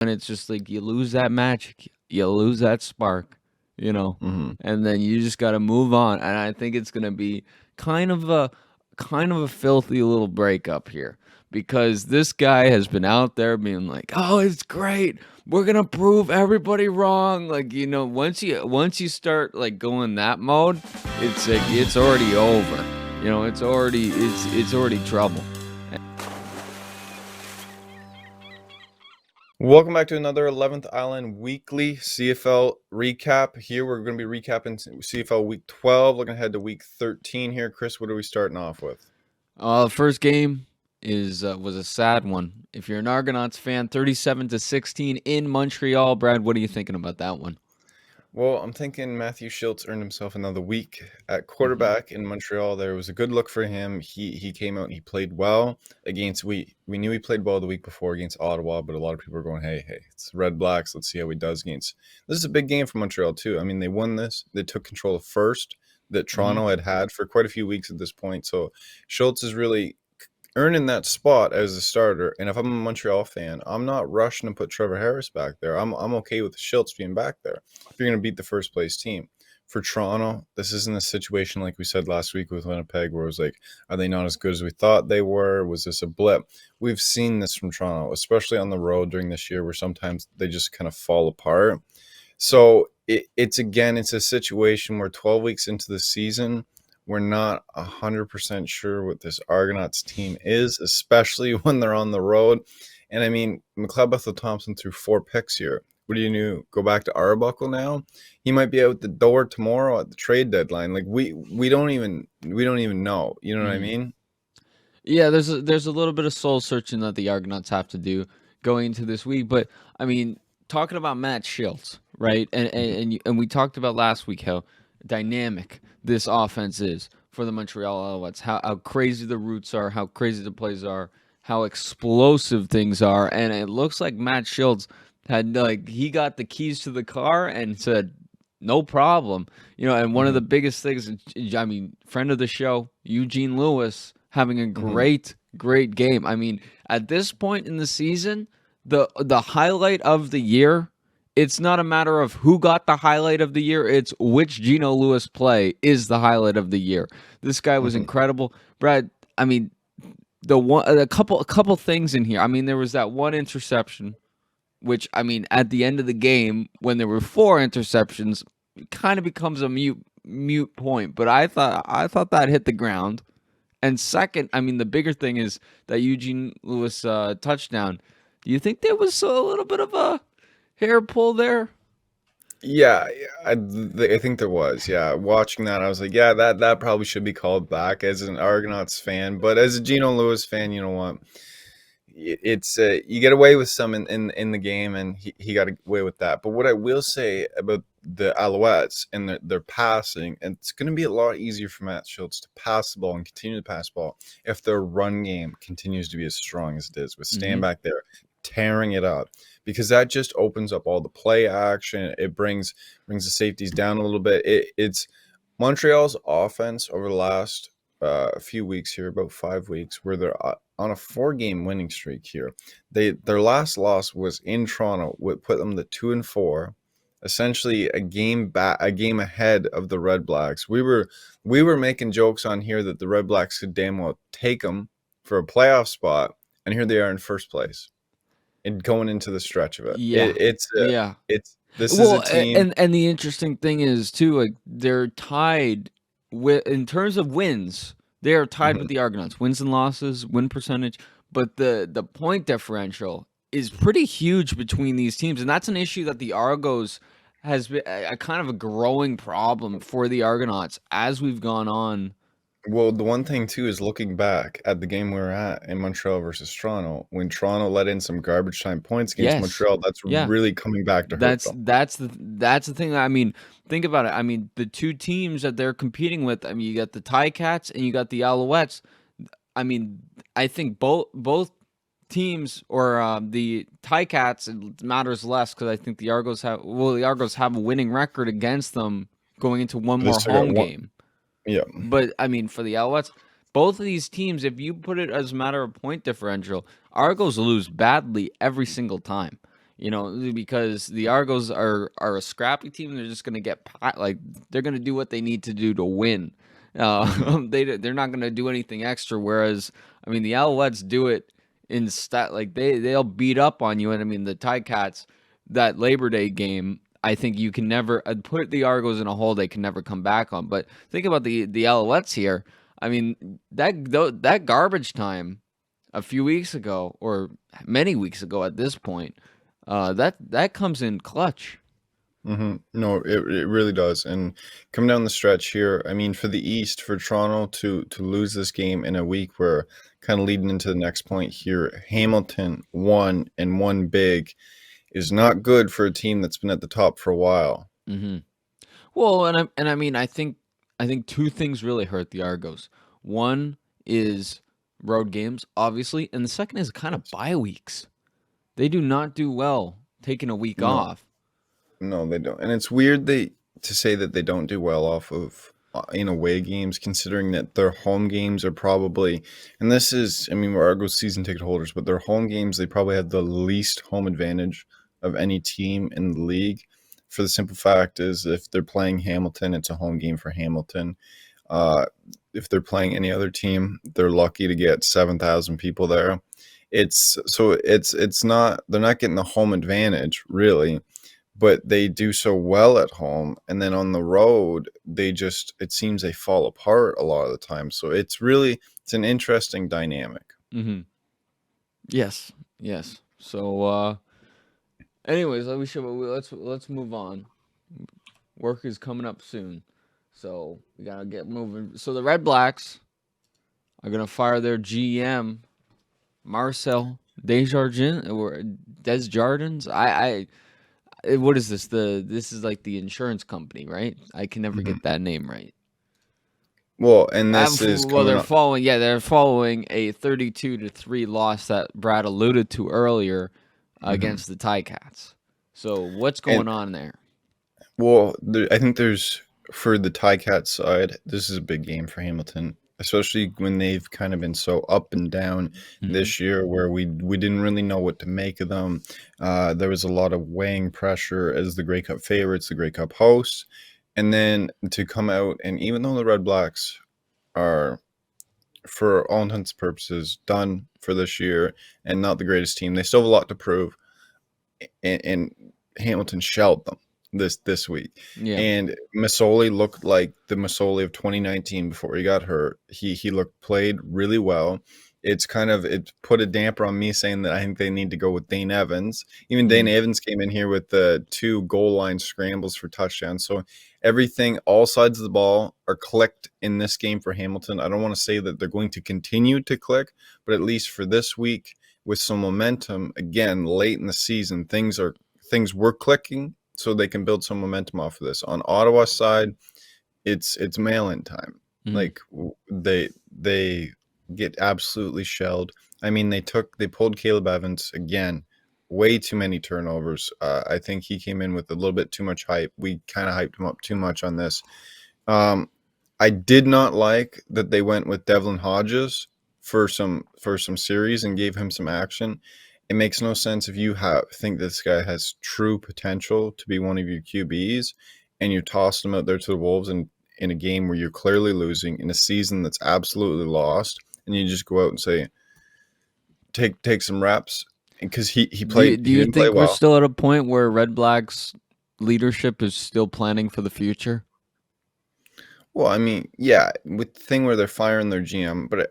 and it's just like you lose that magic, you lose that spark, Mm-hmm. and then you just got to move on. And I think it's gonna be kind of a kind of a filthy little breakup here because this guy has been out there being like, "Oh, it's great. We're gonna prove everybody wrong." Like once you start like going that mode, it's like it's already over. It's already trouble. Welcome back to another 11th Island Weekly CFL recap. Here we're going to be recapping CFL Week 12, looking ahead to Week 13 here. Chris, what are we starting off with? First game was a sad one. If you're an Argonauts fan, 37-16 in Montreal. Brad, what are you thinking about that one? Well, I'm thinking Matthew Schultz earned himself another week at quarterback in Montreal. There was a good look for him. He came out and he played well against we knew he played well the week before against Ottawa, but a lot of people are going, hey, it's Red Blacks. Let's see how he does against. This is a big game for Montreal too. I mean, they won this. They took control of first that Toronto had for quite a few weeks at this point. So Schultz is really earning that spot as a starter. And if I'm a Montreal fan, I'm not rushing to put Trevor Harris back there. I'm okay with Schultz being back there if you're going to beat the first place team. For Toronto, this isn't a situation like we said last week with Winnipeg where it was like, are they not as good as we thought they were? Was this a blip? We've seen this from Toronto, especially on the road during this year where sometimes they just kind of fall apart. So it's a situation where 12 weeks into the season, we're not 100% sure what this Argonauts team is, especially when they're on the road. And I mean, McLeod Bethel-Thompson threw 4 picks here. What do you do? Go back to Arbuckle now? He might be out the door tomorrow at the trade deadline. Like we don't even know. You know what I mean? Yeah, there's a little bit of soul searching that the Argonauts have to do going into this week. But I mean, talking about Matt Schultz, right? And we talked about last week how dynamic this offense is for the Montreal Alouettes. How crazy the routes are, how crazy the plays are, how explosive things are. And it looks like Matt Schultz had he got the keys to the car and said, no problem. And one of the biggest things, I mean, friend of the show, Eugene Lewis, having a great game. I mean, at this point in the season, the highlight of the year, it's not a matter of who got the highlight of the year, it's which Geno Lewis play is the highlight of the year. This guy was incredible. Brad, I mean, a couple things in here. I mean, there was that one interception, which, I mean, at the end of the game, when there were 4 interceptions, it kind of becomes a mute point. But I thought that hit the ground. And second, I mean, the bigger thing is that Eugene Lewis touchdown. Do you think there was a little bit of a hair pull there? Yeah, I think there was. Yeah, watching that, I was like, yeah, that probably should be called back as an Argonauts fan. But as a Geno Lewis fan, you know what? It's you get away with some in the game, and he got away with that. But what I will say about the Alouettes and their passing, and it's going to be a lot easier for Matt Schultz to pass the ball and continue to pass the ball if their run game continues to be as strong as it is with stand back there, tearing it up, because that just opens up all the play action. It brings the safeties down a little bit. It's Montreal's offense over the last few weeks here, about 5 weeks, where they're on a 4-game winning streak here. Their last loss was in Toronto, would put them to 2-4, essentially a game ahead of the Red Blacks. We were making jokes on here that the Red Blacks could damn well take them for a playoff spot, and here they are in first place and going into the stretch of it. Yeah, yeah. This is a Well, team. and the interesting thing is too, like they're tied with in terms of wins. They are tied with the Argonauts, wins and losses, win percentage, but the point differential is pretty huge between these teams, and that's an issue that the Argos has been a kind of a growing problem for the Argonauts as we've gone on. Well, the one thing too is looking back at the game we were at in Montreal versus Toronto, when Toronto let in some garbage time points against Yes, Montreal, that's yeah. really coming back to hurt them. That's the thing. I mean, think about it. I mean, the two teams that they're competing with. I mean, you got the Ticats and you got the Alouettes. I mean, I think both teams or the Ticats, it matters less because I think the Argos have a winning record against them going into one They more still got home one. game. Yeah. But I mean, for the Alouettes, both of these teams, if you put it as a matter of point differential, Argos lose badly every single time. because the Argos are a scrappy team. They're just gonna they're gonna do what they need to do to win. They're not gonna do anything extra. Whereas, I mean, the Alouettes do it in stat. Like they'll beat up on you. And I mean, the Ticats, that Labor Day game, I think you can never put the Argos in a hole they can never come back on. But think about the Alouettes here. I mean, that garbage time a few weeks ago, or many weeks ago at this point, that comes in clutch. No, it really does. And coming down the stretch here, I mean, for the East, for Toronto to lose this game in a week where kind of leading into the next point here, Hamilton won big is not good for a team that's been at the top for a while. Well, and I mean, I think two things really hurt the Argos. One is road games, obviously, and the second is kind of bye weeks. They do not do well taking a week off. No, they don't. And it's weird to say that they don't do well off of in away games, considering that their home games are probably, and this is, I mean, we're Argos season ticket holders, but their home games, they probably have the least home advantage of any team in the league. For the simple fact is, if they're playing Hamilton, it's a home game for Hamilton. If they're playing any other team, they're lucky to get 7,000 people there. It's not, they're not getting the home advantage really, but they do so well at home, and then on the road it seems they fall apart a lot of the time. So it's an interesting dynamic. Yes. So anyways, let's move on. Work is coming up soon, so we gotta get moving. So the Red Blacks are gonna fire their GM, Marcel Desjardins. What is this? This is like the insurance company, right? I can never get that name right. Well, and they're following a 32-3 loss that Brad alluded to earlier against the Ticats. So what's going on there? Well, I think for the Ticats side, this is a big game for Hamilton, especially when they've kind of been so up and down this year, where we didn't really know what to make of them. There was a lot of weighing pressure as the Grey Cup favorites, the Grey Cup hosts, and then to come out, and even though the Red Blacks are, for all intents and purposes, done for this year and not the greatest team, they still have a lot to prove, and Hamilton shelled them this week. And Masoli looked like the Masoli of 2019 before he got hurt. He played really well. It put a damper on me saying that I think they need to go with Dane Evans. Even Dane Evans came in here with the 2 goal line scrambles for touchdowns. So all sides of the ball are clicked in this game for Hamilton. I don't want to say that they're going to continue to click, but at least for this week, with some momentum, again, late in the season, things were clicking, so they can build some momentum off of this. On Ottawa's side, it's mail-in time. Like they get absolutely shelled. I mean, they pulled Caleb Evans again. Way too many turnovers. I think he came in with a little bit too much hype. We kind of hyped him up too much on this. I did not like that they went with Devlin Hodges for some series and gave him some action. It makes no sense if you think this guy has true potential to be one of your QBs, and you toss him out there to the Wolves in a game where you're clearly losing, in a season that's absolutely lost, and you just go out and say, take some reps, because he played. Do you think we're still at a point where Red Blacks leadership is still planning for the future? Well, I mean, yeah, with the thing where they're firing their GM, but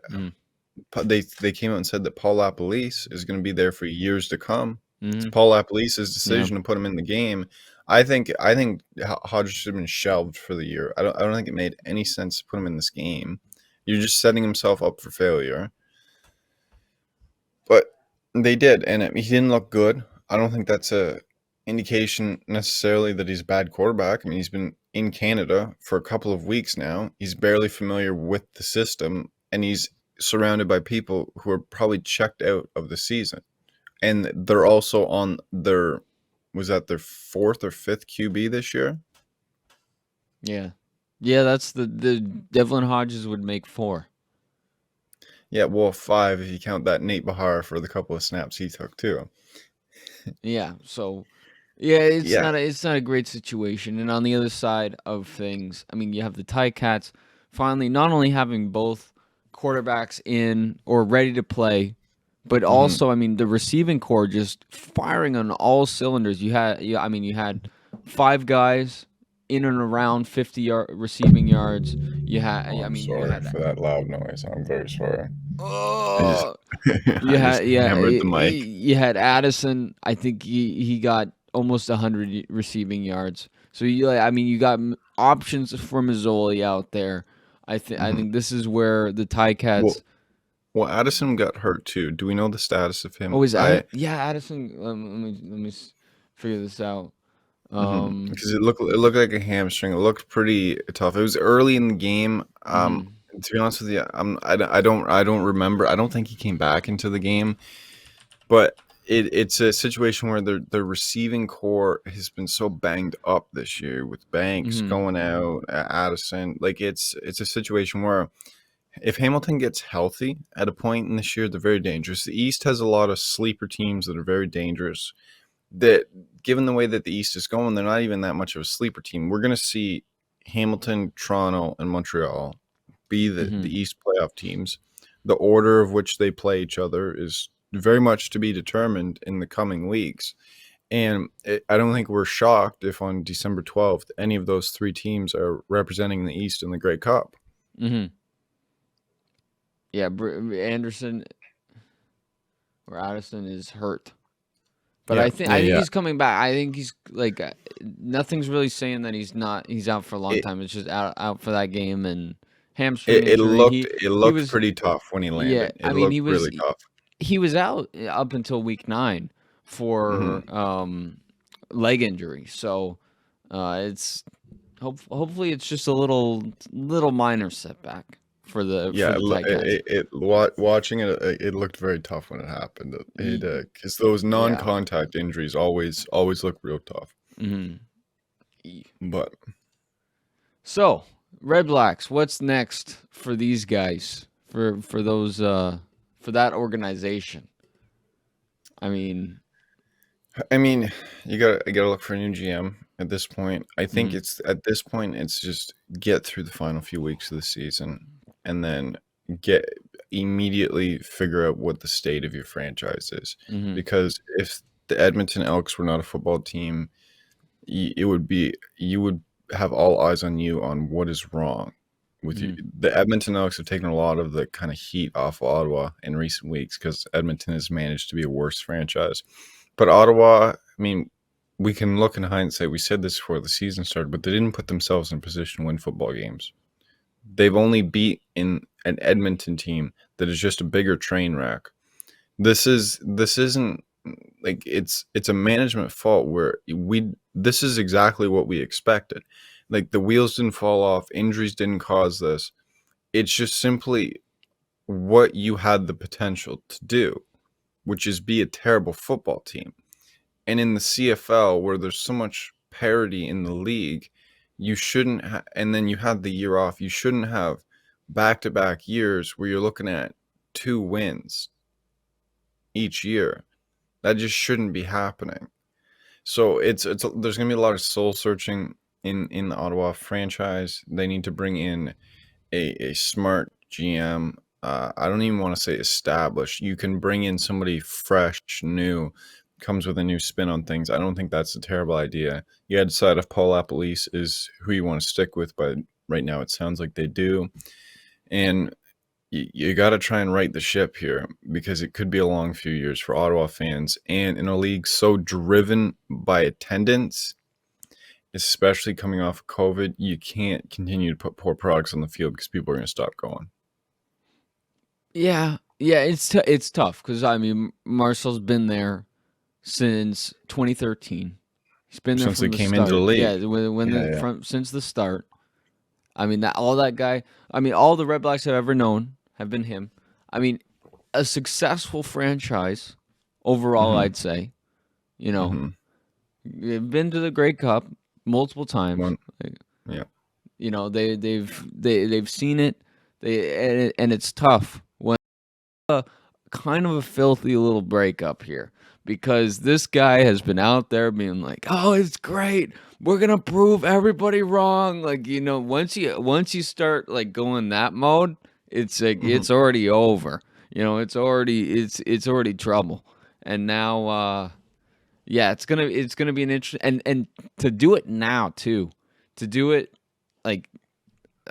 they came out and said that Paul LaPolice is going to be there for years to come. It's Paul LaPolice's decision to put him in the game. I think Hodges should have been shelved for the year. I don't think it made any sense to put him in this game. You're just setting himself up for failure. But they did, and he didn't look good. I don't think that's a indication necessarily that he's a bad quarterback. I mean, he's been in Canada for a couple of weeks now. He's barely familiar with the system, and he's surrounded by people who are probably checked out of the season, and they're also on their 4th or 5th QB this year. That's the Devlin Hodges would make 4. Yeah, well, 5 if you count that Nate Bahar for the couple of snaps he took too. Yeah. So yeah, it's Yeah. not a great situation. And on the other side of things, I mean, you have the Ticats finally not only having both quarterbacks in or ready to play, but Hmm. also, I mean, the receiving core just firing on all cylinders. You had five guys in and around 50 receiving yards. Oh, I'm You sorry had for that loud noise. I'm very sorry. I just oh, I just hammered the mic. you had Addison. I think he got almost 100 receiving yards. So you got options for Mazzoli out there. I Hmm. think this is where the Well, Ticats. well, Addison got hurt too. Do we know the status of him? Oh, is that? Yeah, Addison. Figure this out. Um. Because it looked like a hamstring. It looked pretty tough. It was early in the game. Mhm. To be honest with you, I don't remember. I don't think he came back into the game. But it's a situation where the receiving core has been so banged up this year with Banks Mhm. going out, Addison. Like it's a situation where if Hamilton gets healthy at a point in this year, they're very dangerous. The East has a lot of sleeper teams that are very dangerous. That given the way that the East is going, they're not even that much of a sleeper team. We're going to see Hamilton, Toronto, and Montreal be the Mhm. East playoff teams. The order of which they play each other is very much to be determined in the coming weeks. And I don't think we're shocked if on December 12th, any of those three teams are representing the East in the Grey Cup. Mhm. Yeah, Anderson or Addison is hurt. But Yeah, yeah, I think yeah. he's coming back. I think he's like nothing's really saying that he's out for a long It, time. It's just out for that game and hamstring injury. it He looked was pretty tough when he yeah. landed. It I mean looked really tough. he was out up until week 9 Hmm. for leg injury. So it's hopefully it's just a little minor setback for Yeah, the Ticats. watching it, it looked very tough when it happened. It because those Yeah. non-contact injuries always look real tough. Mhm. But So, Red Blacks, what's next for these guys? For those for that organization? I mean, I mean, you gotta look for a new GM at this point. I think mhm, it's at this point it's just get through the final few weeks of the season and then get immediately figure out what the state of your franchise is. mhm, Because if the Edmonton Elks were not a football team, it would be you would have all eyes on you on what is wrong with you. mhm, The Edmonton Elks have taken a lot of the kind of heat off Ottawa in recent weeks because Edmonton has managed to be a worse franchise. But Ottawa, I mean, we can look in hindsight. We said this before the season started, but they didn't put themselves in a position to win football games. They've only beat in an Edmonton team that is just a bigger train wreck. This isn't like it's a management fault where we this is exactly what we expected. Like the wheels didn't fall off, injuries didn't cause this. It's just simply what you had the potential to do, which is be a terrible football team. And in the CFL where there's so much parity in the league, you shouldn't and then you had the year off. You shouldn't have back-to-back years where you're looking at 2 wins each year. That just shouldn't be happening. So there's going to be a lot of soul searching in the Ottawa franchise. They need to bring in a smart GM. I don't even want to say established. You can bring in somebody fresh, new, comes with a new spin on things. I don't think that's a terrible idea. You got to decide if Paul Lapalisse is who you want to stick with, but right now it sounds like they do. And you got to try and right the ship here because it could be a long few years for Ottawa fans. And in a league so driven by attendance, especially coming off of COVID, you can't continue to put poor products on the field because people are going to stop going. yeah, yeah. It's tough because I mean Marcel's been there since 2013. He's been there Since they from the came into the start. league. Yeah, when Yeah, the yeah. from since the start. I mean that guy. I mean all the Red Blacks I've ever known have been him. I mean a successful franchise overall. Hmm. I'd say. You know, Hmm. they've been to the Grey Cup multiple times. One, Like, yeah. you know, they've seen it. And it's tough when kind of a filthy little breakup here because this guy has been out there being like, "Oh, it's great. We're gonna prove everybody wrong." Like, once you start like going that mode, it's like Mhm. it's already over. It's already trouble. And now, yeah, it's gonna be an interesting and to do it now too, to do it like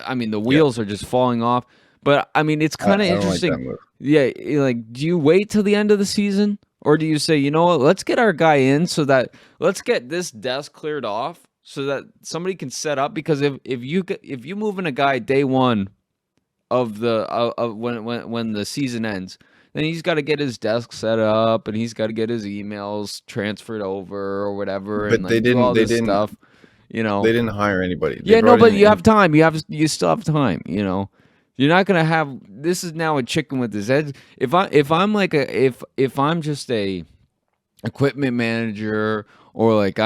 I mean, the Yeah, wheels are just falling off. But I mean, it's kind of I don't like that interesting. move. Yeah, like, do you wait till the end of the season, or do you say, you know what, let's get our guy in so that let's get this desk cleared off so that somebody can set up? Because if you move in a guy day one of when the season ends, then he's got to get his desk set up and he's got to get his emails transferred over or whatever and But they like do didn't. all They this didn't. stuff. You They know, didn't hire anybody. They yeah, no, brought but in. you have time. You still have time. You're not gonna have. This is now a chicken with his head. If I'm just a equipment manager or like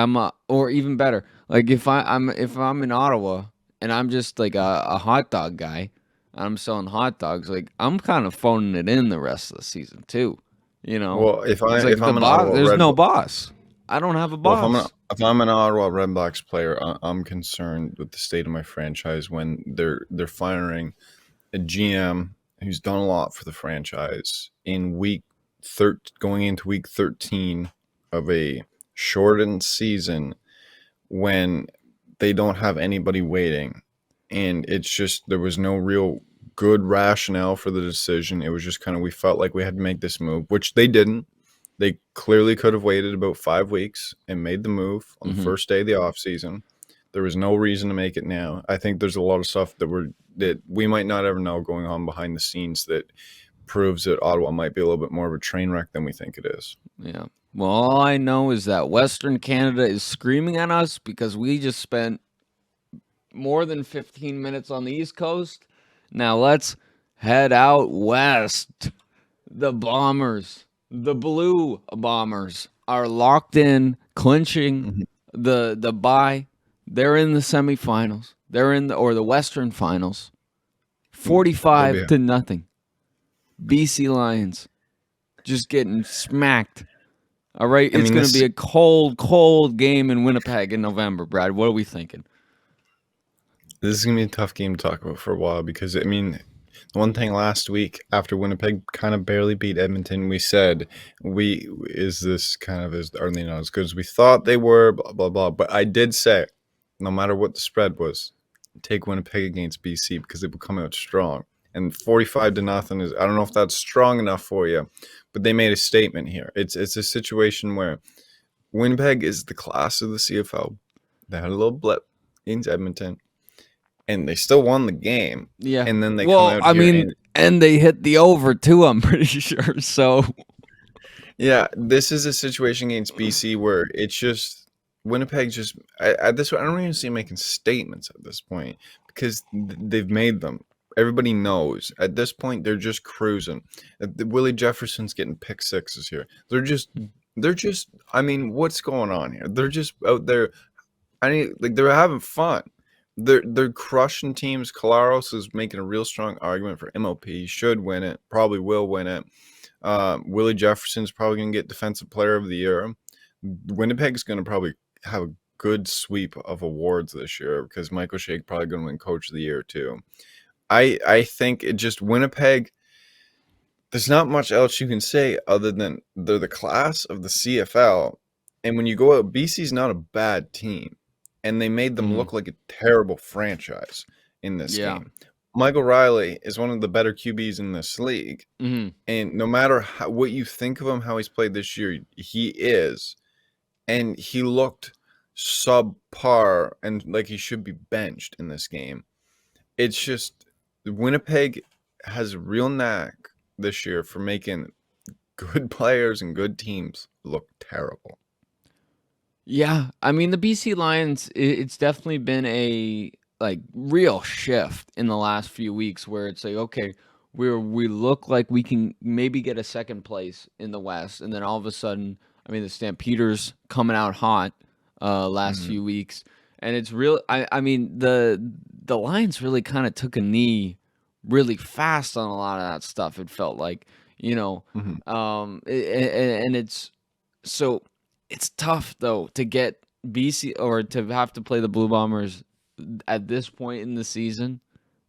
or even better, like if I'm in Ottawa and I'm just like a hot dog guy, I'm selling hot dogs. Like I'm kind of phoning it in the rest of the season too. You know, Well, it's if like the I'm an boss. Ottawa There's Red, no boss. I don't have a well, boss. if I'm an Ottawa Red Blacks player, I'm concerned with the state of my franchise when they're firing a GM who's done a lot for the franchise in going into week 13 of a shortened season when they don't have anybody waiting, and it's just there was no real good rationale for the decision. It was just kind of we felt like we had to make this move, which they didn't. They clearly could have waited about 5 weeks and made the move on the Hmm. first day of the off season. There was no reason to make it now. I think there's a lot of stuff that we might not ever know going on behind the scenes that proves that Ottawa might be a little bit more of a train wreck than we think it is. Yeah. Well, all I know is that Western Canada is screaming at us because we just spent more than 15 minutes on the East Coast. Now let's head out west. The Bombers, the Blue Bombers, are locked in, clinching Mhm. the bye. They're in the semifinals. They're in the Western Finals. They'll 45 be to nothing. BC Lions just getting smacked. All right, I it's mean going to this be a cold, cold game in Winnipeg in November, Brad. What are we thinking? This is gonna be a tough game to talk about for a while because I mean, the one thing last week after Winnipeg kind of barely beat Edmonton, we said we is this kind of are they not as good as we thought they were? Blah blah blah. But I did say, no matter what the spread was, take Winnipeg against BC because they will come out strong. And 45 to nothing is I don't know if that's strong enough for you, but they made a statement here. It's a situation where Winnipeg is the class of the CFL. They had a little blip against Edmonton and they still won the game. Yeah. And then they come Well, out I here mean, and and they hit the over too, I'm pretty sure. So, yeah, this is a situation against BC where it's just Winnipeg just at this point, I don't even see them making statements at this point because they've made them. Everybody knows at this point they're just cruising. Willie Jefferson's getting pick sixes here. They're just. I mean, what's going on here? They're just out there. I mean, like they're having fun. They're crushing teams. Kalaros is making a real strong argument for MLP. Should win it. Probably will win it. Willie Jefferson's probably going to get Defensive Player of the Year. Winnipeg's going to probably have a good sweep of awards this year because Michael Shake probably going to win Coach of the Year too. I think it just Winnipeg. There's not much else you can say other than they're the class of the CFL. And when you go out, BC's not a bad team. And they made them mhm, look like a terrible franchise in this yeah. game. Michael Riley is one of the better QBs in this league. Hmm. And no matter what you think of him, how he's played this year, he is. And he looked subpar and like he should be benched in this game. It's just Winnipeg has a real knack this year for making good players and good teams look terrible. Yeah. I mean, the BC Lions, it's definitely been a like real shift in the last few weeks where it's like, okay, we look like we can maybe get a second place in the West, and then all of a sudden, I mean, the Stampeders coming out hot last Mhm. few weeks, and it's real. I mean, the Lions really kind of took a knee really fast on a lot of that stuff. It felt like. you know. Mhm. And it's tough though to get BC or to have to play the Blue Bombers at this point in the season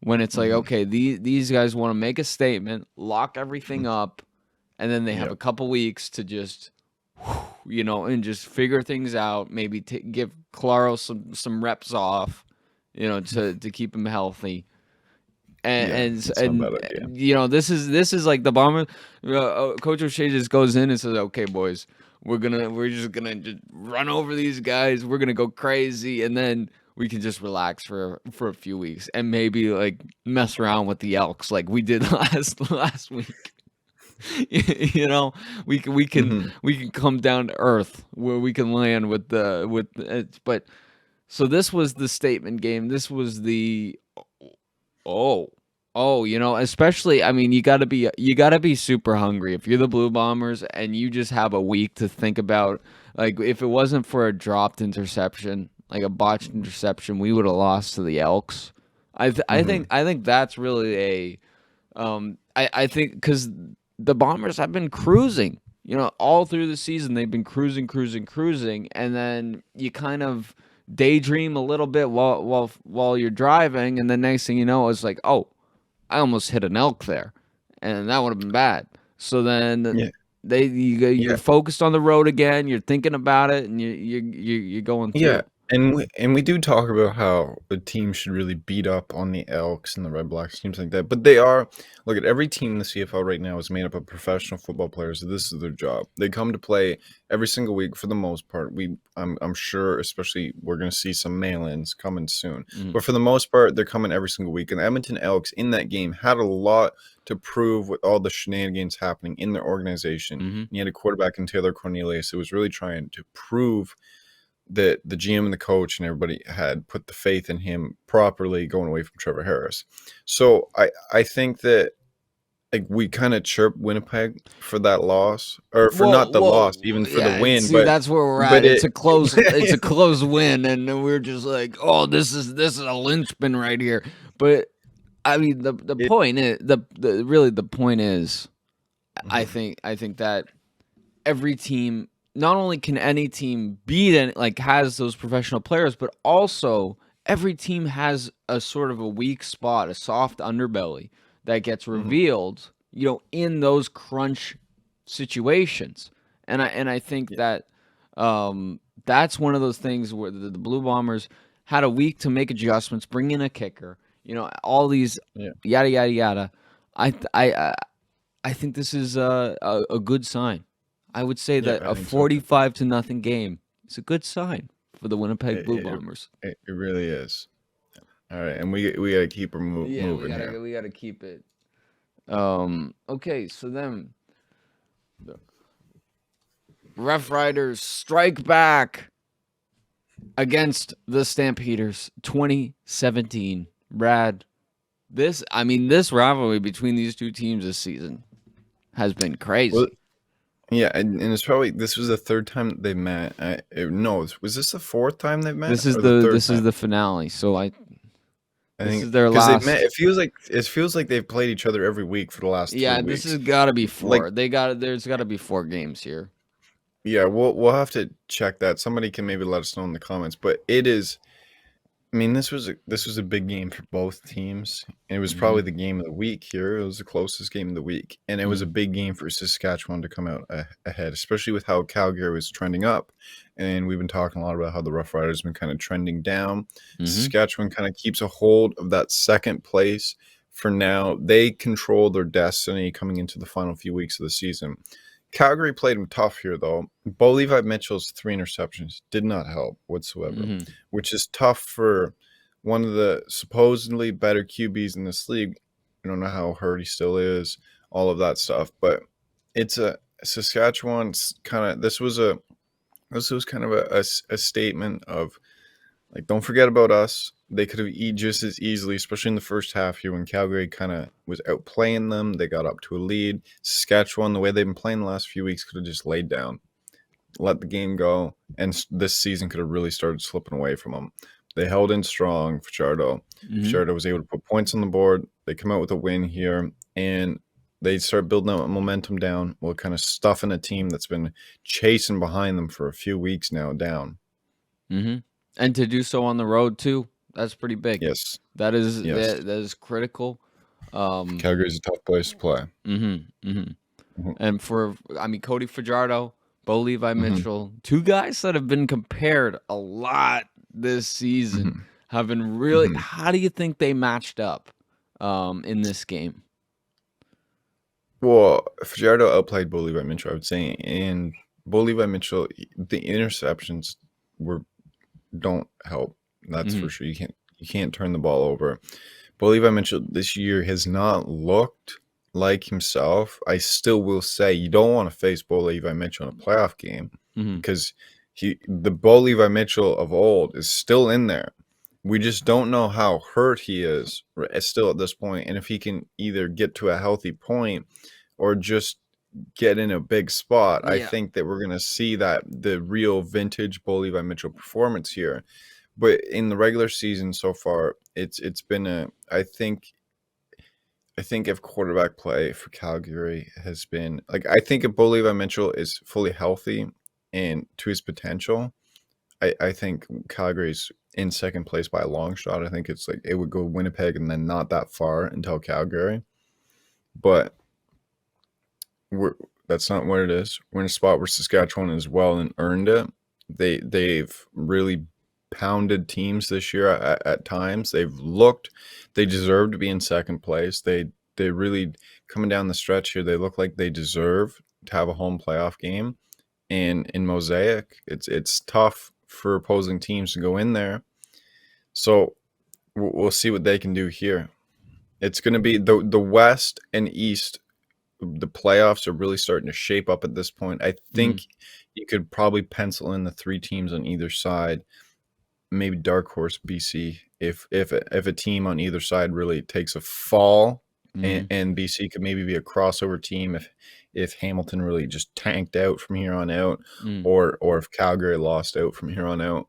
when it's like, Mhm. okay, these guys want to make a statement, lock everything Mhm. up, and then they have Yeah. a couple weeks to just, and just figure things out. Maybe give Claro some reps off, to keep him healthy. Yeah, And that's not a and, bad idea. this is like the Bomber. Coach O'Shea just goes in and says, "Okay, boys, we're just gonna just run over these guys. We're gonna go crazy, and then we can just relax for a few weeks and maybe like mess around with the Elks like we did last week." you know, we can we can Mhm. we can come down to earth where we can land but so this was the statement game. This was the Oh. Oh, especially I mean, you got to be super hungry. If you're the Blue Bombers and you just have a week to think about, like if it wasn't for a dropped interception, like a botched interception, we would have lost to the Elks. Mhm. I think that's really I think cuz the Bombers have been cruising. All through the season they've been cruising, cruising, cruising, and then you kind of daydream a little bit while you're driving, and the next thing you know, it's like, oh, I almost hit an elk there, and that would have been bad. So then Yeah. you're Yeah. focused on the road again. You're thinking about it, and you're going Yeah, through. and we do talk about how the team should really beat up on the Elks and the Red Blacks, teams like that. But they are look at every team in the CFL right now is made up of professional football players. This is their job. They come to play every single week for the most part. I'm sure, especially we're going to see some mail-ins coming soon. Mhm. But for the most part, they're coming every single week. And the Edmonton Elks in that game had a lot to prove with all the shenanigans happening in their organization. Mhm. And you had a quarterback in Taylor Cornelius who was really trying to prove that the GM and the coach and everybody had put the faith in him properly going away from Trevor Harris. So I think that like we kind of chirp Winnipeg for that loss or for not the loss, even for the Yeah. win, See, that's where we're at. it It's a close win, and we're just like, oh, this is a linchpin right here. But I mean, the it point is the point is, I mhm, think I think that every team, not only can any team beat and like has those professional players, but also every team has a sort of a weak spot, a soft underbelly that gets mhm, revealed, in those crunch situations. And I think yeah, that that's one of those things where the Blue Bombers had a week to make adjustments, bring in a kicker, all these yeah, yada yada yada. I th- I think this is a good sign. I would say yeah, that I a think so too. 45 to nothing game is a good sign for the Winnipeg It Blue it, Bombers. it really is. All right, and we got to keep her Yeah, we moving gotta here. we gotta keep it. Okay, so then the Rough Riders strike back against the Stampeders, 2017. Brad, this rivalry between these two teams this season has been Well, crazy. yeah, and it's probably this was the third time that they met. No, was this the fourth time they've met This is or the the third this is time? the finale. So I this think is their because they've met. last. It feels like they've played each other every week for the last three Yeah, this weeks. has got to be Like, four. There's got to be four games here. yeah, we'll have to check that. Somebody can maybe let us know in the comments. But it is. I mean, this was a big game for both teams. And it was probably Hmm. the game of the week here. It was the closest game of the week, and it was a Hmm. big game for Saskatchewan to come out ahead, especially with how Calgary was trending up. And we've been talking a lot about how the Rough Riders have been kind of trending down. Hmm. Saskatchewan kind of keeps a hold of that second place for now. They control their destiny coming into the final few weeks of the season. Calgary played them tough here, though. Bo Levi Mitchell's 3 interceptions did not help whatsoever, Hmm. which is tough for one of the supposedly better QBs in this league. I don't know how hurt he still is, all of that stuff, but it's a Saskatchewan's kind of this was kind of a statement of like, don't forget about us. They could have just as easily, especially in the first half here when Calgary kind of was outplaying them. They got up to a lead. Saskatchewan, the way they've been playing the last few weeks, could have just laid down, let the game go, and this season could have really started slipping away from them. They held in strong. Hmm. Fajardo was able to put points on the board. They come out with a win here, and they start building that momentum down, we're kind of stuffing a team that's been chasing behind them for a few weeks now down. Mm-hmm. And to do so on the road too, that's pretty big. Yes. That is Yes. that is critical. Calgary's a tough place to play. Mm-hmm, mm-hmm. Mhm. And Cody Fajardo, Bo Levi Mhm. Mitchell, two guys that have been compared a lot this season, Mhm. have been really. Mhm. How do you think they matched up in this game? Well, Fajardo outplayed Bo Levi Mitchell, I would say, and Bo Levi Mitchell, the interceptions don't help. That's Mm-hmm. for sure. You can't turn the ball over. Bo Levi Mitchell this year has not looked like himself. I still will say you don't want to face Bo Levi Mitchell in a playoff game Mm-hmm. because the Bo Levi Mitchell of old is still in there. We just don't know how hurt he is still at this point, and if he can either get to a healthy point or just get in a big spot. I Yeah. think that we're going to see that the real vintage Bo Levi Mitchell performance here. But in the regular season so far, it's been I think if quarterback play for Calgary has been like I think if Bo Levi Mitchell is fully healthy and to his potential, I think Calgary's in second place by a long shot. I think it's like it would go Winnipeg and then not that far until Calgary. But that's not what it is. We're in a spot where Saskatchewan as well and earned it. They've really pounded teams this year at times. They deserve to be in second place. They really coming down the stretch here. They look like they deserve to have a home playoff game. And in Mosaic, it's tough for opposing teams to go in there. So we'll see what they can do here. It's going to be the West and East. The playoffs are really starting to shape up at this point. I think you could probably pencil in the three teams on either side, maybe dark horse BC if a team on either side really takes a fall, and BC could maybe be a crossover team if Hamilton really just tanked out from here on out, or if Calgary lost out from here on out.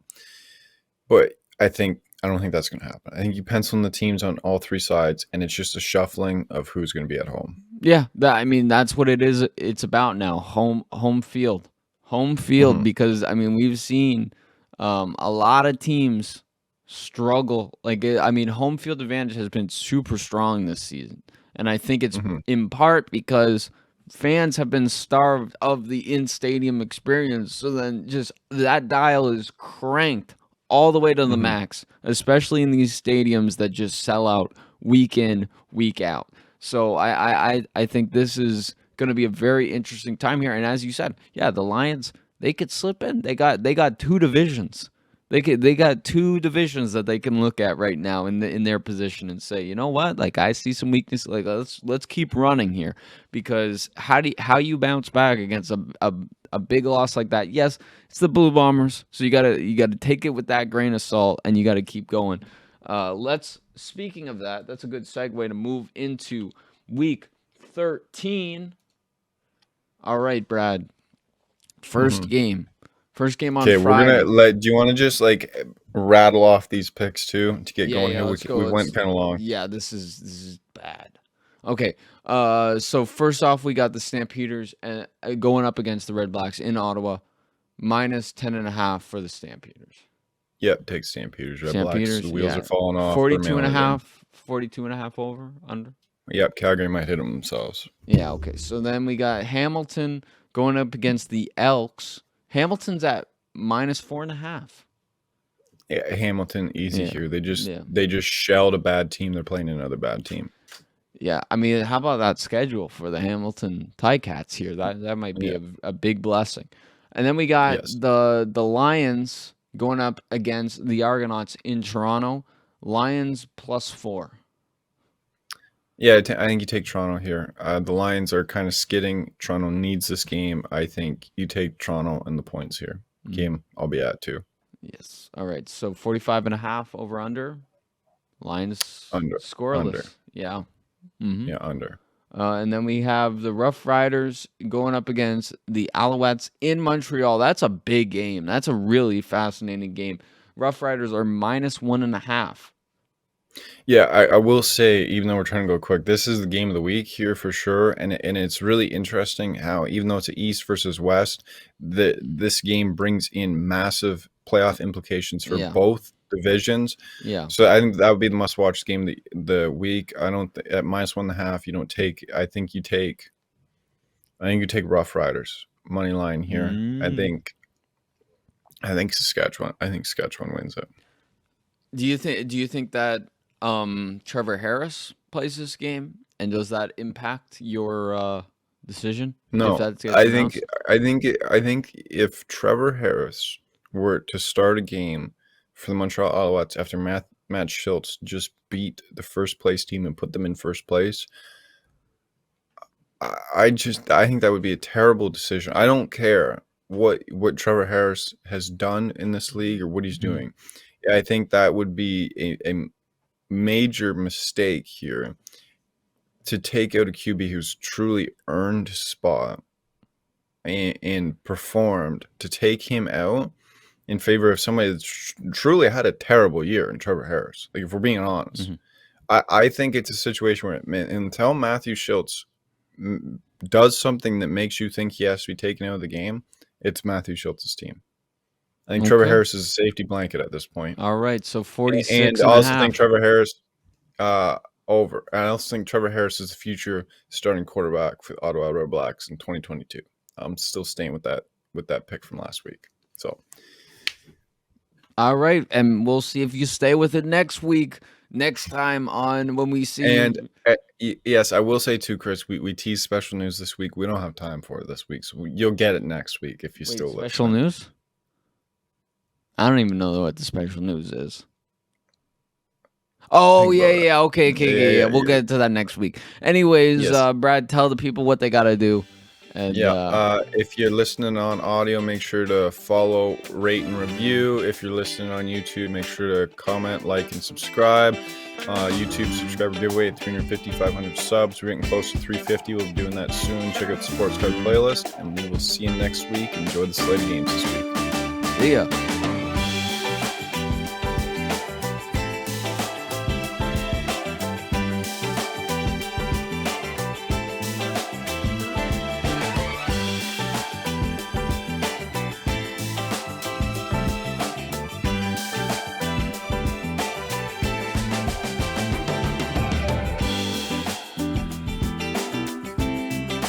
But I don't think that's going to happen. I think you pencil in the teams on all three sides, and it's just a shuffling of who's going to be at home. Yeah, that's what it is. It's about now home field, because we've seen a lot of teams struggle. Home field advantage has been super strong this season, and I think it's in part because fans have been starved of the in-stadium experience. So then just that dial is cranked all the way to the max, especially in these stadiums that just sell out week in, week out. So I think this is going to be a very interesting time here. And as you said, yeah, the Lions, they could slip in. They got two divisions. They got two divisions that they can look at right now in their position and say, you know what? Like I see some weakness. Like let's keep running here, because how you bounce back against a big loss like that? Yes, it's the Blue Bombers, so you gotta take it with that grain of salt, and you gotta keep going. Speaking of that, that's a good segue to move into week 13. All right, Brad. First game on Friday. Okay, we're gonna do you want to just like rattle off these picks too to get going here? We went kind of long. Yeah, this is bad. Okay. So first off, we got the Stampeders going up against the Red Blacks in Ottawa, minus 10.5 for the Stampeders. Yep, take Stampeders. Red Stampeders, Blacks. The wheels are falling off. 42.5 over under. Yep, Calgary might hit them themselves. Yeah, okay. So then we got Hamilton going up against the Elks. Hamilton's at minus 4.5. Yeah, Hamilton easy here. They just shelled a bad team. They're playing another bad team. Yeah, how about that schedule for the Hamilton Ticats here? That might be a big blessing. And then we got the Lions going up against the Argonauts in Toronto. Lions +4. Yeah, I think you take Toronto here. The Lions are kind of skidding. Toronto needs this game. I think you take Toronto and the points here. Game I'll be at too. Yes. All right. So 45.5 over under. Lions under scoreless. Under. Yeah. Yeah, under. And then we have the Rough Riders going up against the Alouettes in Montreal. That's a big game. That's a really fascinating game. Rough Riders are minus 1.5. Yeah, I will say, even though we're trying to go quick, this is the game of the week here for sure, and it's really interesting how, even though it's an East versus West, this game brings in massive playoff implications for Yeah. both divisions. Yeah. So I think that would be the must-watch game the week. I don't at -1.5. You don't take. I think you take Rough Riders money line here. I think Saskatchewan. I think Saskatchewan wins it. Do you think that Trevor Harris plays this game, and does that impact your decision if No, that gets I think announced? I think if Trevor Harris were to start a game for the Montreal Alouettes after Matt Schultz just beat the first place team and put them in first place, I think that would be a terrible decision. I don't care what Trevor Harris has done in this league or what he's Mhm. doing. I think that would be a major mistake here to take out a QB who's truly earned his spot and performed, to take him out in favor of somebody that's truly had a terrible year in Trevor Harris. Like, if we're being honest, Mhm. I think it's a situation where until Matthew Schultz does something that makes you think he has to be taken out of the game, it's Matthew Schultz's team. I think Trevor Okay. Harris is a safety blanket at this point. All right, so And 46 I and a also think half. Trevor Harris over. I also think Trevor Harris is the future starting quarterback for the Ottawa Redblacks in 2022. I'm still staying with that pick from last week. So All right, and we'll see if you stay with it next week. Next time on when we see. and yes, I will say too, Chris. We tease special news this week. We don't have time for it this week, so you'll get it next week if you Wait, still special listen. news? I don't even know what the special news is. Oh, Think about it. yeah. Okay. Yeah. We'll get to that next week. Anyways, Yes. Brad, tell the people what they got to do. And if you're listening on audio, make sure to follow, rate, and review. If you're listening on YouTube, make sure to comment, like, and subscribe. YouTube subscriber giveaway at 350, 500 subs. We're getting close to 350. We'll be doing that soon. Check out the Sports Card playlist, and we will see you next week. Enjoy the slate of games this week. see ya.